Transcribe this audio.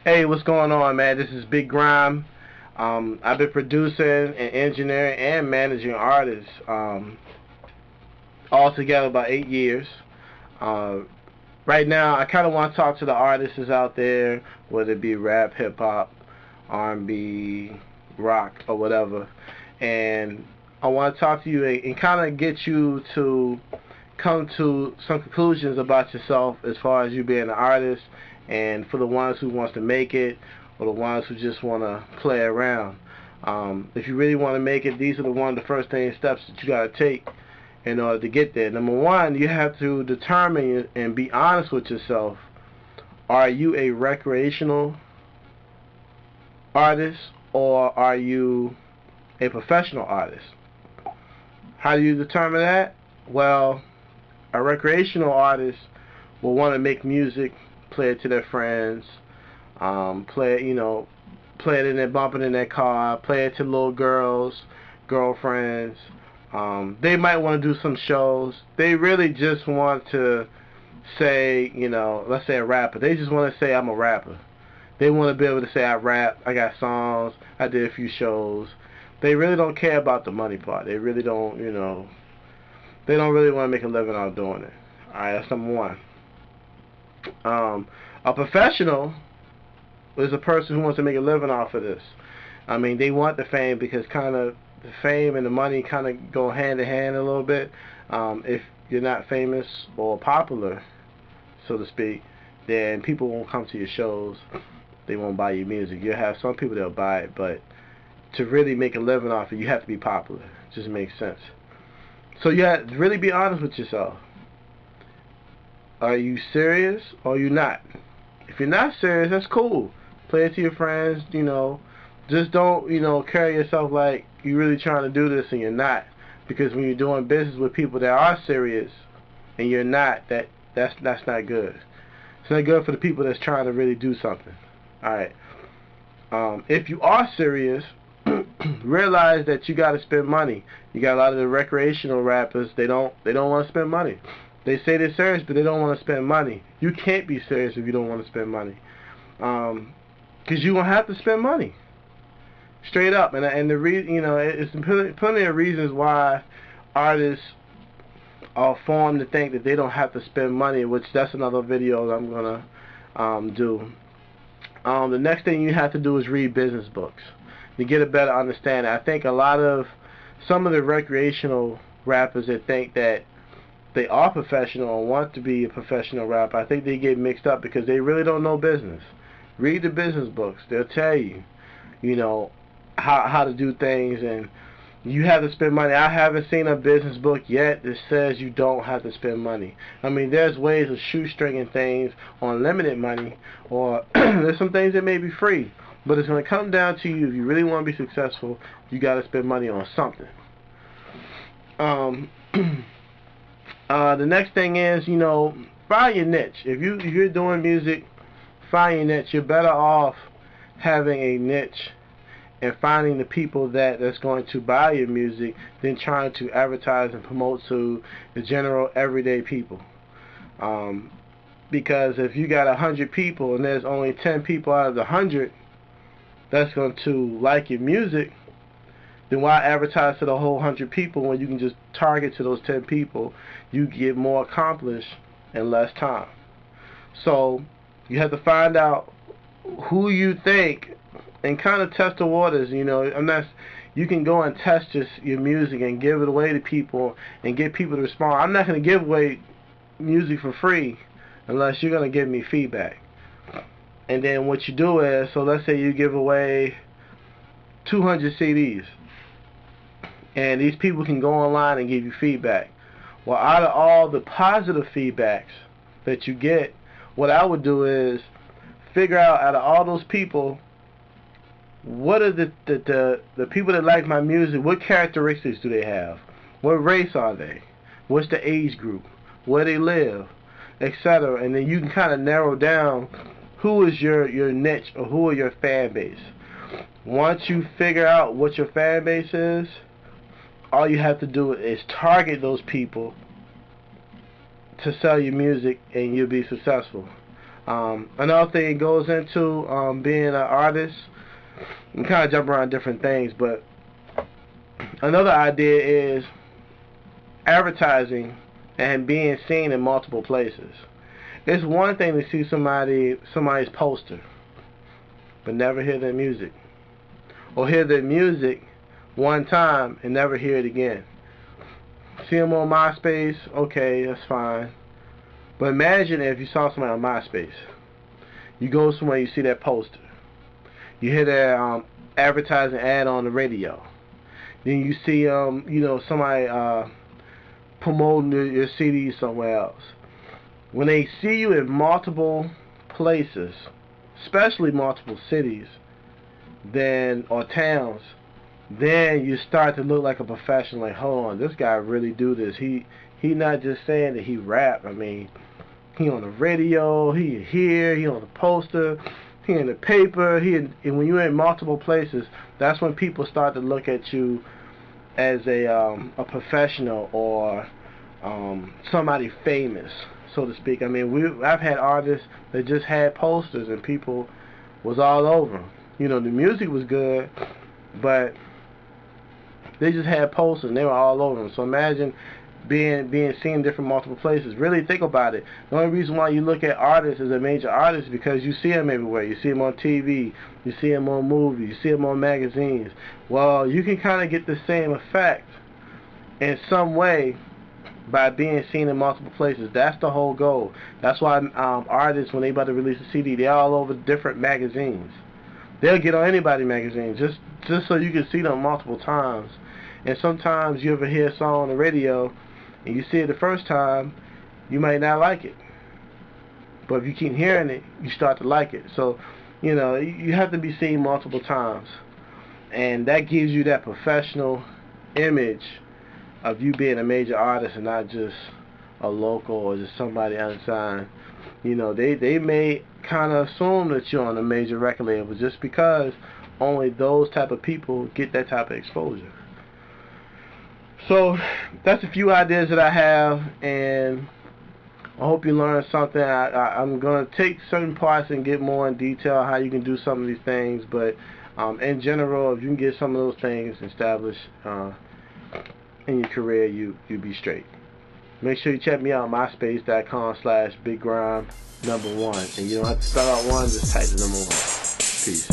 Hey, what's going on, man? This is Big Grime. I've been producing and engineering and managing artists altogether about 8 years. Uh, right now, I kind of want to talk to the artists out there, whether it be rap, hip hop, R&B, rock, or whatever. And I want to talk to you and kind of get you to come to some conclusions about yourself as far as you being an artist, and for the ones who wants to make it or the ones who just want to play around. If you really want to make it, these are the first thing steps that you got to take in order to get there. Number one, you have to determine and be honest with yourself. Are you a recreational artist or are you a professional artist? How do you determine that? Well, a recreational artist will want to make music, play it to their friends, play it, play it in their bumping in their car, play it to little girls, girlfriends. They might want to do some shows. They really just want to say, let's say a rapper. They just want to say I'm a rapper. They want to be able to say I rap, I got songs, I did a few shows. They really don't care about the money part. They really don't, they don't really want to make a living out doing it. Alright, that's number one. A professional is a person who wants to make a living off of this. I mean, they want the fame because kind of the fame and the money kind of go hand in hand a little bit. If you're not famous or popular, so to speak, then people won't come to your shows. They won't buy your music. You'll have some people that'll buy it, but to really make a living off it, you have to be popular. It just makes sense. So you have to really be honest with yourself. Are you serious or are you not? If you're not serious, that's cool. Play it to your friends, Just don't, carry yourself like you're really trying to do this and you're not. Because when you're doing business with people that are serious and you're not, that's not good. It's not good for the people that's trying to really do something. Alright. If you are serious, realize that you got to spend money. You got a lot of the recreational rappers, they don't want to spend money. They say they're serious, but they don't want to spend money. You can't be serious if you don't want to spend money, because you won't have to spend money. Straight up, and the reason, it's plenty of reasons why artists are formed to think that they don't have to spend money, which that's another video that I'm gonna do. The next thing you have to do is read business books to get a better understanding. I think some of the recreational rappers that think that they are professional or want to be a professional rapper, I think they get mixed up because they really don't know business. Read the business books. They'll tell you, how to do things, and you have to spend money. I haven't seen a business book yet that says you don't have to spend money. I mean, there's ways of shoestringing things on limited money, or there's some things that may be free, but it's going to come down to you. If you really want to be successful, you got to spend money on something. The next thing is, find your niche. If you're doing music, find your niche. You're better off having a niche and finding the people that's going to buy your music than trying to advertise and promote to the general everyday people. Because if you got 100 people and there's only 10 people out of the 100 that's going to like your music, then why advertise to the whole 100 people when you can just target to those 10 people? You get more accomplished in less time. So you have to find out who you think and kind of test the waters. You can go and test your music and give it away to people and get people to respond. I'm not going to give away music for free unless you're going to give me feedback. And then what you do is, so let's say you give away 200 CDs. And these people can go online and give you feedback. Well, out of all the positive feedbacks that you get, what I would do is figure out of all those people, what are the people that like my music, what characteristics do they have? What race are they? What's the age group? Where they live? Etc. And then you can kind of narrow down who is your niche or who are your fan base. Once you figure out what your fan base is, all you have to do is target those people to sell your music and you'll be successful. Another thing goes into being an artist. We kind of jump around different things, but another idea is advertising and being seen in multiple places. It's one thing to see somebody's poster, but never hear their music, or hear their music one time and never hear it again. See them on MySpace, okay, that's fine. But imagine if you saw somebody on MySpace. You go somewhere, you see that poster. You hear their advertising ad on the radio. Then you see somebody promoting your CD somewhere else. When they see you in multiple places, especially multiple cities, or towns, then you start to look like a professional. Like, hold on, this guy really do this. He not just saying that he rap. I mean, he on the radio, he here, he on the poster, he in the paper. And when you're in multiple places, that's when people start to look at you as a professional, or somebody famous, so to speak. I mean, I've had artists that just had posters and people was all over them. You know, the music was good, but they just had posters and they were all over them. So imagine being seen in different multiple places. Really think about it. The only reason why you look at artists as a major artist is because you see them everywhere. You see them on TV, you see them on movies, you see them on magazines. Well, you can kind of get the same effect in some way by being seen in multiple places. That's the whole goal. That's why artists, when they about to release a CD, they're all over different magazines. They'll get on anybody magazine just so you can see them multiple times. And sometimes you ever hear a song on the radio and you see it the first time, you might not like it. But if you keep hearing it, you start to like it. So, you know, you have to be seen multiple times. And that gives you that professional image of you being a major artist and not just a local or just somebody unsigned. You know, they may kind of assume that you're on a major record label just because only those type of people get that type of exposure. So that's a few ideas that I have, and I hope you learned something. I'm going to take certain parts and get more in detail how you can do some of these things, but in general, if you can get some of those things established in your career, you'll be straight. Make sure you check me out, myspace.com/BigGrime1, and you don't have to spell out one, just type the number 1. Peace.